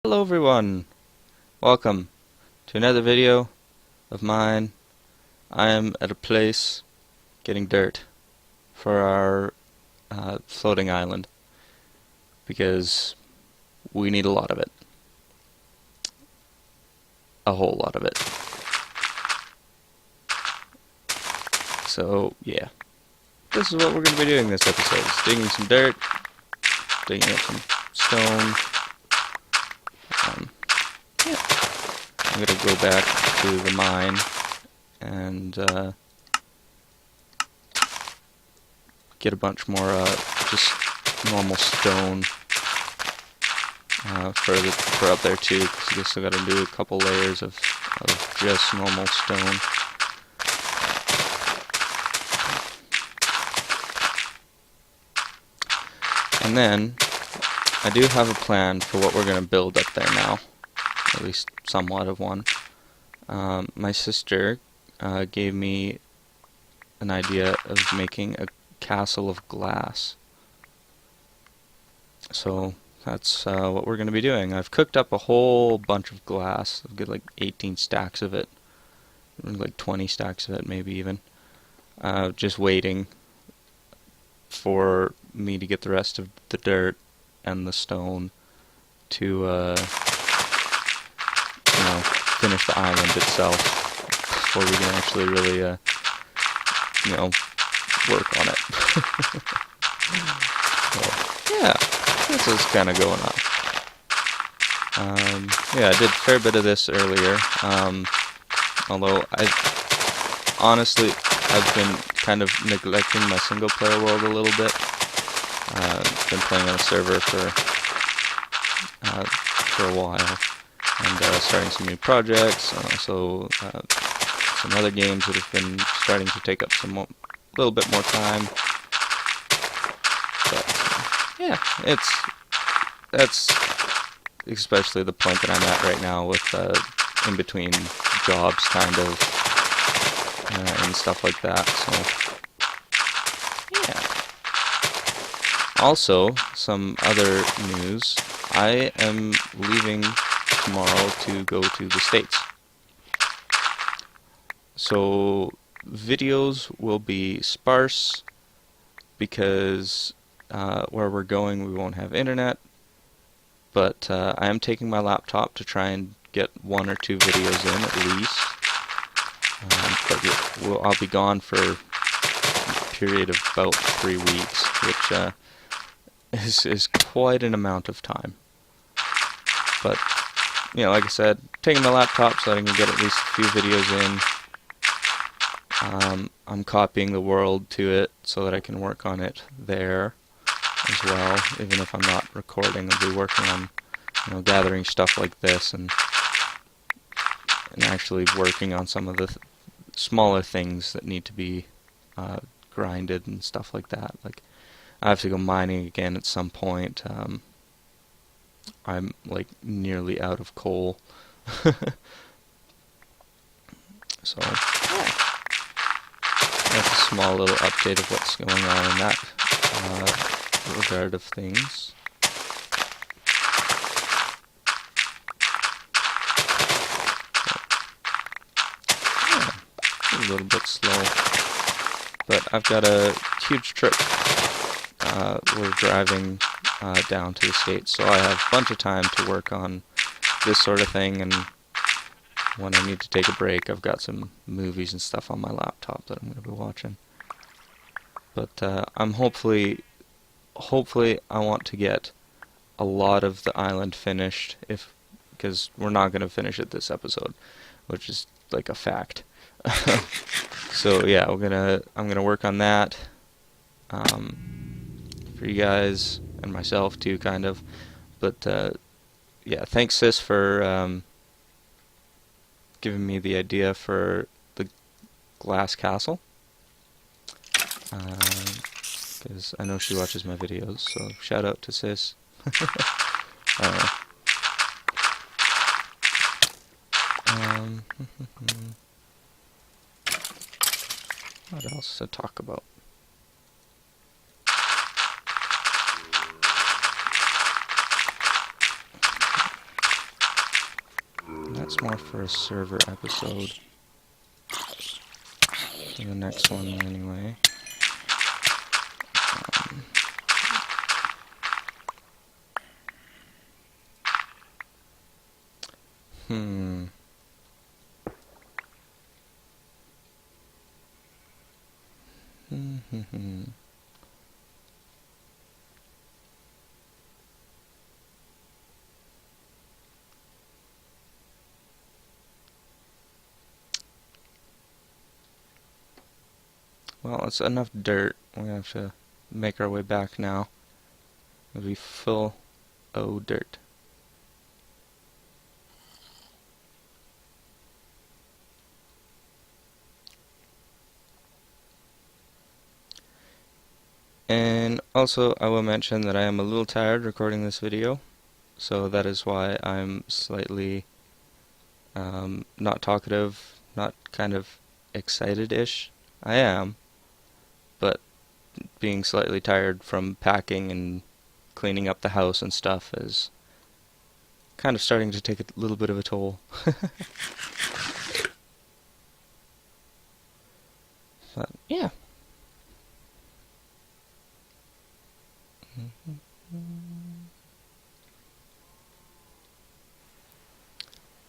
Hello everyone, welcome to another video of mine. I am at a place getting dirt for our floating island because we need a lot of it. A whole lot of it. So yeah, this is what we're going to be doing this episode. Is digging some dirt, digging up some stone. Yeah. I'm going to go back to the mine and get a bunch more just normal stone for up there too, because I guess I got to do a couple layers of just normal stone. And then I do have a plan for what we're going to build up there now, at least somewhat of one. My sister gave me an idea of making a castle of glass. So that's what we're going to be doing. I've cooked up a whole bunch of glass. I've got like 18 stacks of it, like 20 stacks of it maybe even. Just waiting for me to get the rest of the dirt and the stone to finish the island itself before we can actually really work on it. So yeah, this is kind of going on. Yeah, I did a fair bit of this earlier, although I've been kind of neglecting my single player world a little bit. Been playing on a server for a while, and starting some new projects, also some other games that have been starting to take up a little bit more time. But yeah, that's especially the point that I'm at right now with in between jobs, kind of, and stuff like that. So yeah. Also, some other news. I am leaving tomorrow to go to the States. So videos will be sparse because where we're going we won't have internet, but I am taking my laptop to try and get 1 or 2 videos in at least. But I'll be gone for a period of about 3 weeks, which is quite an amount of time. But like I said, taking my laptop so that I can get at least a few videos in. I'm copying the world to it so that I can work on it there as well. Even if I'm not recording, I'll be working on gathering stuff like this and actually working on some of the smaller things that need to be grinded and stuff like that. Like, I have to go mining again at some point. I'm like nearly out of coal. So yeah, that's a small little update of what's going on in that regard of things. Yeah, a little bit slow, but I've got a huge trip. We're driving down to the States, so I have a bunch of time to work on this sort of thing, and when I need to take a break, I've got some movies and stuff on my laptop that I'm going to be watching. But I'm hopefully I want to get a lot of the island finished, because we're not going to finish it this episode, which is like a fact. So yeah, I'm gonna work on that. For you guys and myself too, kind of. But yeah, thanks sis for giving me the idea for the glass castle, because I know she watches my videos, so shout out to sis. What else to talk about? That's more for a server episode. For the next one, anyway. Hmm. Well, it's enough dirt. We have to make our way back now. It'll be full of dirt. And also, I will mention that I am a little tired recording this video, so that is why I'm slightly not talkative, not kind of excited-ish. I am, but being slightly tired from packing and cleaning up the house and stuff is kind of starting to take a little bit of a toll. But, yeah.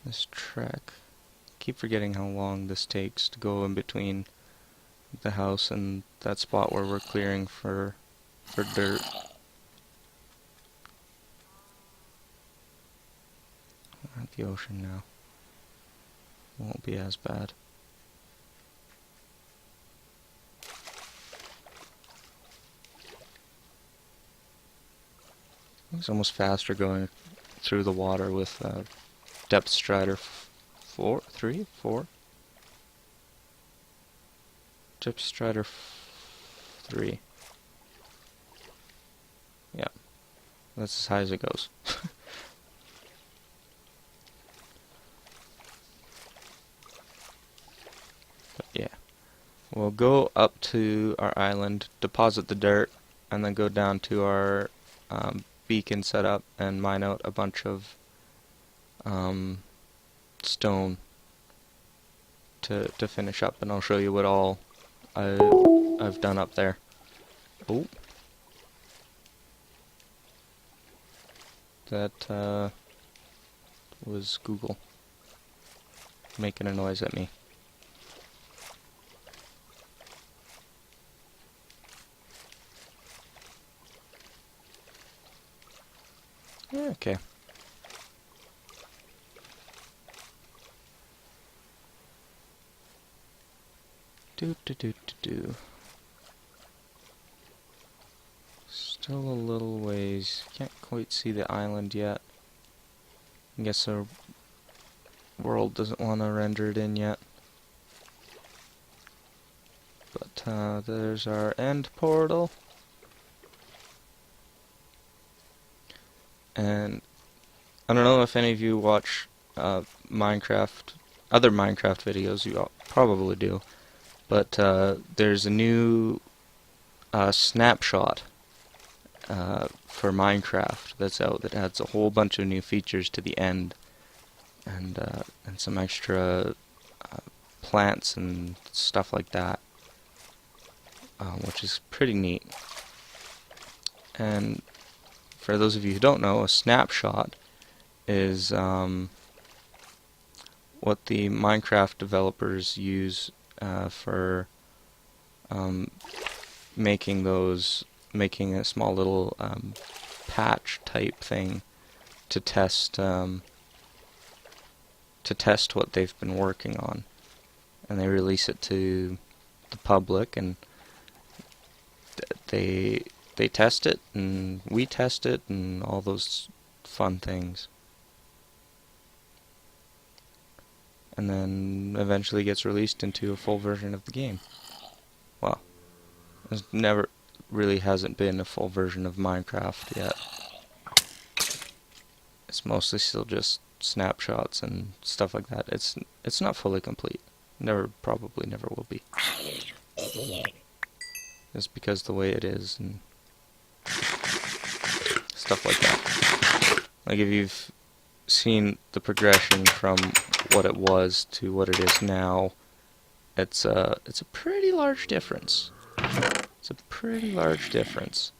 This trek. Keep forgetting how long this takes to go in between the house and that spot where we're clearing for dirt. We're at the ocean now. Won't be as bad. It's almost faster going through the water with depth strider 4, 3, 4. Depth strider 3. Yeah, that's as high as it goes. But yeah, we'll go up to our island, deposit the dirt, and then go down to our beacon setup and mine out a bunch of stone to finish up, and I'll show you what all I've done up there. Oh, that was Google making a noise at me. Okay. Do. Still a little ways. Can't quite see the island yet. I guess our world doesn't want to render it in yet. But there's our end portal. And I don't know if any of you watch Minecraft, other Minecraft videos. You all probably do. But there's a new snapshot for Minecraft that's out that adds a whole bunch of new features to the end, and some extra plants and stuff like that, which is pretty neat. And for those of you who don't know, a snapshot is what the Minecraft developers use for making a small little patch type thing to test what they've been working on, and they release it to the public, and they test it, and we test it, and all those fun things. And then eventually gets released into a full version of the game. Well, there's never really hasn't been a full version of Minecraft yet. It's mostly still just snapshots and stuff like that. It's not fully complete. Probably never will be. Just because the way it is and stuff like that. Like if you've seen the progression from what it was to what it is now, it's a pretty large difference. It's a pretty large difference.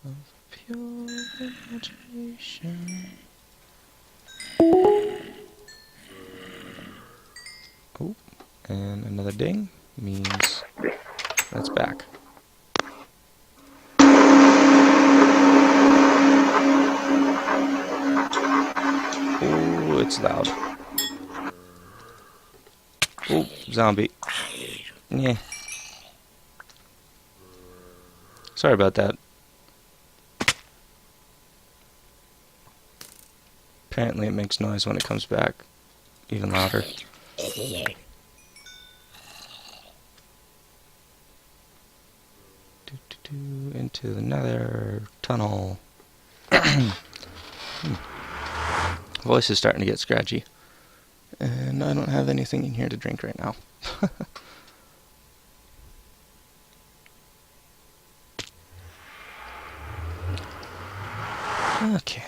Of pure imagination. Oh, and another ding means that's back. Oh, it's loud. Oh, zombie. Yeah. Sorry about that. Apparently it makes noise when it comes back, even louder. Into the nether tunnel. Voice is starting to get scratchy. And I don't have anything in here to drink right now. Okay.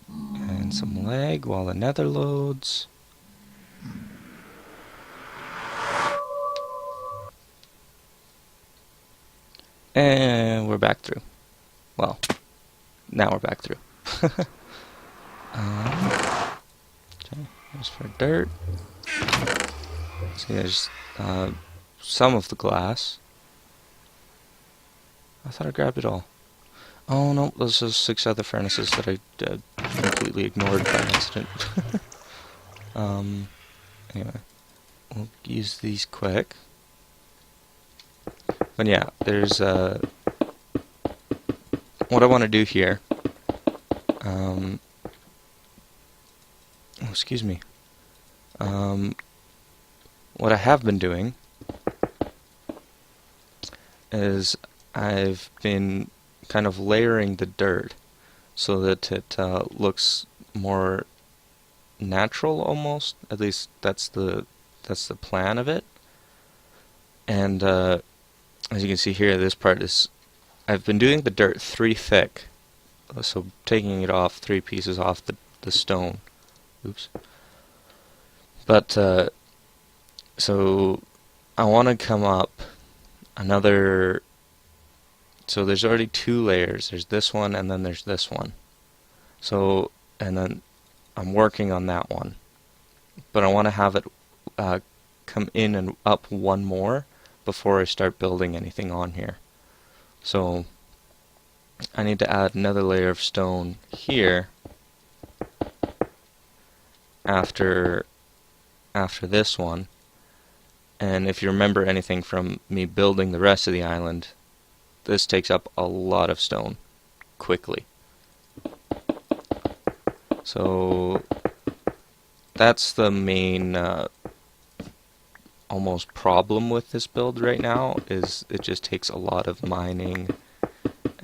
And some lag while the nether loads. And we're back through. Well, now we're back through. Okay, there's for dirt. See, there's some of the glass. I thought I grabbed it all. Oh no, those are 6 other furnaces that I completely ignored by accident. Anyway, we'll use these quick. But yeah, there's what I want to do here. Oh, excuse me. What I have been doing is I've been kind of layering the dirt so that it looks more natural almost. At least that's the plan of it. And as you can see here, this part is, I've been doing the dirt 3 thick, so taking it off 3 pieces off the stone. Oops. But so I want to come up another. So there's already 2 layers. There's this one and then there's this one. So, and then I'm working on that one. But I want to have it come in and up 1 more before I start building anything on here. So I need to add another layer of stone here after this one. And if you remember anything from me building the rest of the island, this takes up a lot of stone quickly. So that's the main almost problem with this build right now, is it just takes a lot of mining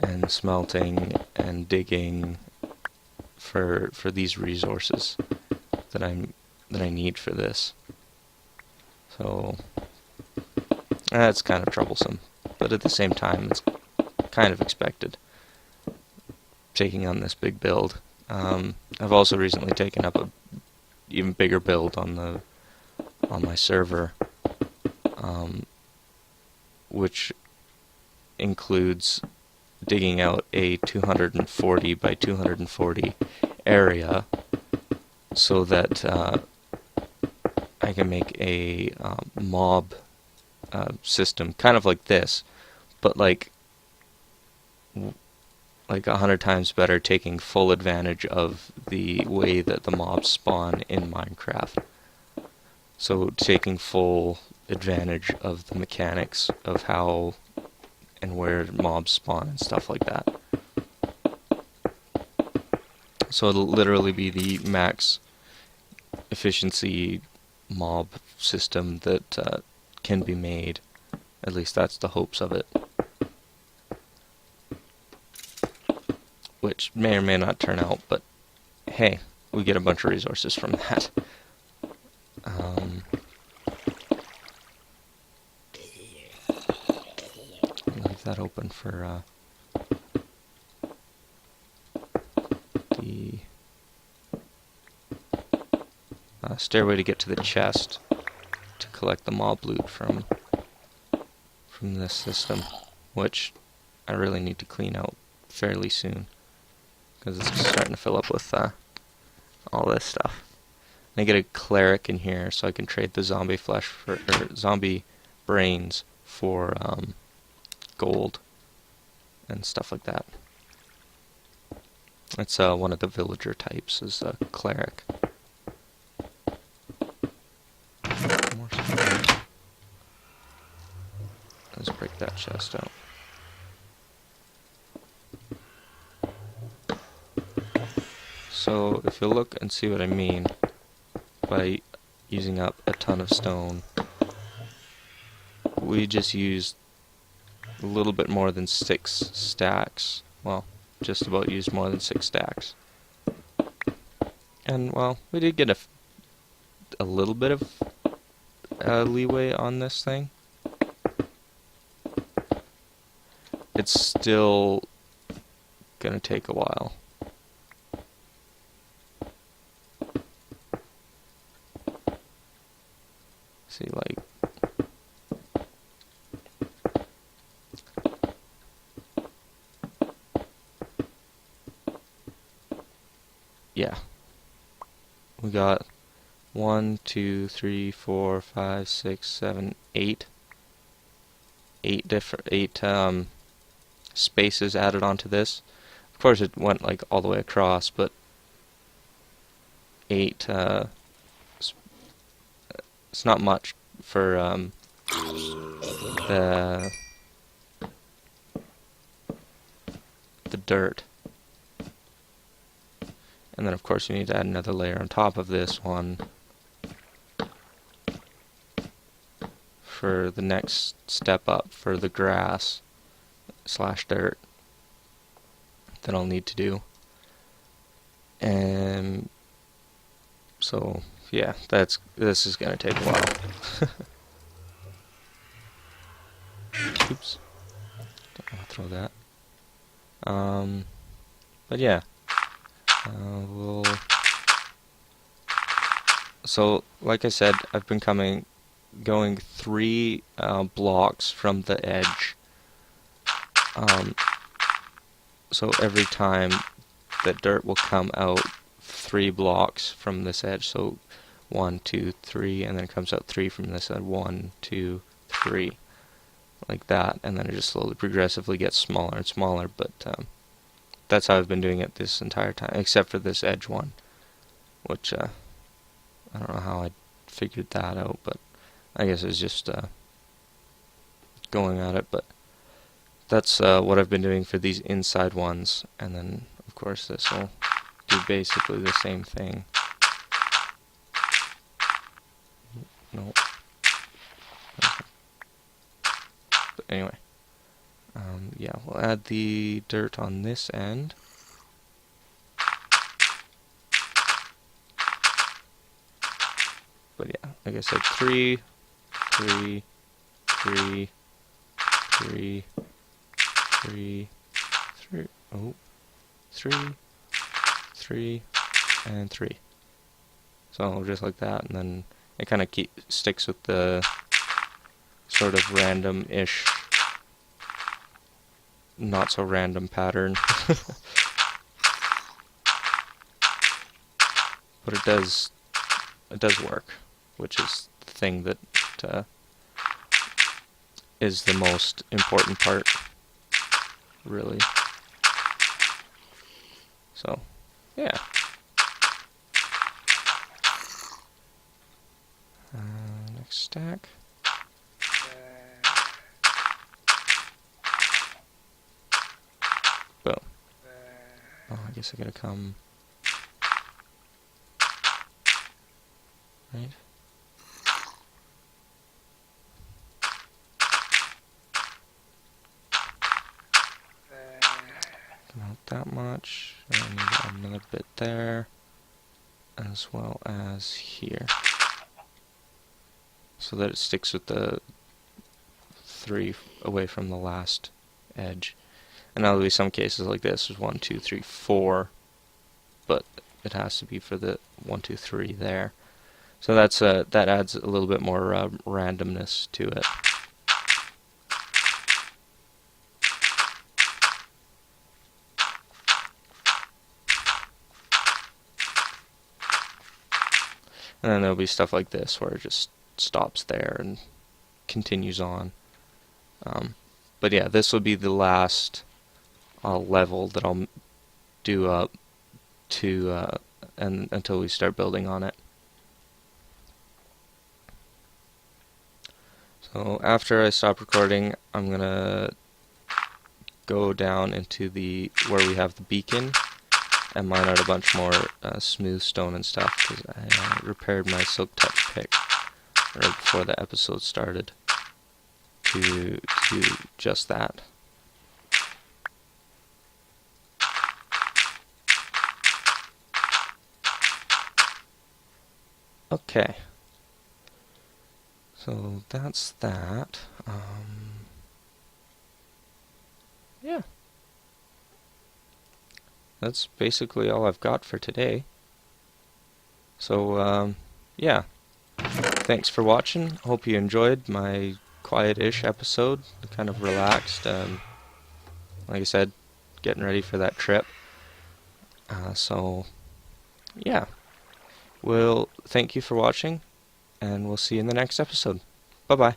and smelting and digging for these resources that I need for this. So that's kind of troublesome, but at the same time it's kind of expected, taking on this big build. I've also recently taken up a even bigger build on my server, which includes digging out a 240 by 240 area so that I can make a mob system, kind of like this, but like 100 times better, taking full advantage of the way that the mobs spawn in Minecraft. So taking full advantage of the mechanics of how and where mobs spawn and stuff like that. So it'll literally be the max efficiency mob system that can be made. At least that's the hopes of it. Which may or may not turn out, but hey, we get a bunch of resources from that. Leave that open for the stairway to get to the chest to collect the mob loot from this system, which I really need to clean out fairly soon because it's starting to fill up with all this stuff. And I get a cleric in here so I can trade the zombie flesh for or zombie brains for gold and stuff like that. It's one of the villager types is a cleric. More stuff. Let's break that chest out. So if you look and see what I mean by using up a ton of stone, we just used a little bit more than 6 stacks. Well, just about used more than 6 stacks. And well, we did get a little bit of leeway on this thing. It's still gonna take a while. See, like, yeah, we got 1, 2, 3, 4, 5, 6, 7, 8 spaces added onto this. Of course, it went like all the way across, but 8. It's not much for the dirt. And then of course you need to add another layer on top of this one for the next step up for the grass / dirt that I'll need to do. And so yeah, this is gonna take a while. Oops. Don't want to throw that. But yeah. So, like I said, I've been going 3 blocks from the edge. So every time the dirt will come out 3 blocks from this edge. So 1, 2, 3, and then it comes out 3 from this side. 1, 2, 3, like that, and then it just slowly, progressively gets smaller and smaller. But that's how I've been doing it this entire time, except for this edge one, which I don't know how I figured that out, but I guess it's just going at it. But that's what I've been doing for these inside ones, and then of course this will do basically the same thing. Nope. But anyway, yeah, we'll add the dirt on this end. But yeah, like I said, 3, 3, 3, 3, 3, 3, oh, 3, 3, and 3. So just like that, and then it kind of sticks with the sort of random-ish, not so random pattern. But it does work, which is the thing that is the most important part, really. So, yeah. Next stack. Boom. Oh, I guess I gotta come. Right? About that much. And I need another bit there, as well as here, so that it sticks with the 3 away from the last edge. And there'll be some cases like this. There's 1, 2, 3, 4, but it has to be for the 1, 2, 3 there. So that adds a little bit more randomness to it. And then there'll be stuff like this where it just stops there and continues on. But yeah, this will be the last level that I'll do up to and until we start building on it. So after I stop recording, I'm gonna go down into the where we have the beacon and mine out a bunch more smooth stone and stuff, because I repaired my silk touch pick right before the episode started to do just that. Okay, so that's that. Yeah, that's basically all I've got for today. So yeah, thanks for watching. Hope you enjoyed my quiet-ish episode, kind of relaxed. Like I said, getting ready for that trip. So yeah, well, thank you for watching, and we'll see you in the next episode. Bye-bye.